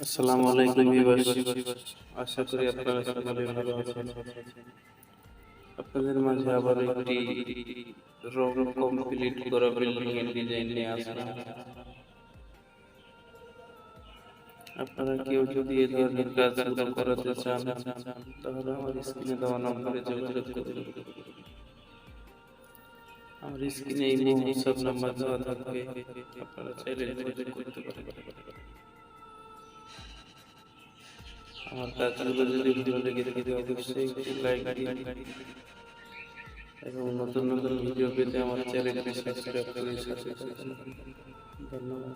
আসসালামু আলাইকুম ভিউয়ার্স, আশা করি আপনারা সকলে ভালো আছেন। আপনাদের মাঝে আবার একটি রং কমপ্লিট করা বিল্ডিং এর ডিজাইন নিয়ে আসলাম। আপনারা কেউ যদি এই ধরনের কাজগুলো করাতে চান তাহলে আমার স্ক্রিনে দেওয়া নম্বরে যোগাযোগ করুন। আমার স্ক্রিনে এই হোয়াটসঅ্যাপ নাম্বার দেওয়া থাকবে, আপনারা চাইলে যোগাযোগ করতে পারেন। আমার কাজগুলো যদি ভালো লেগে থাকে অবশ্যই একটি লাইক দিন এবং নতুন নতুন ভিডিও পেতে আমার চ্যানেলটি সাবস্ক্রাইব করে সাথে থাকুন। ধন্যবাদ।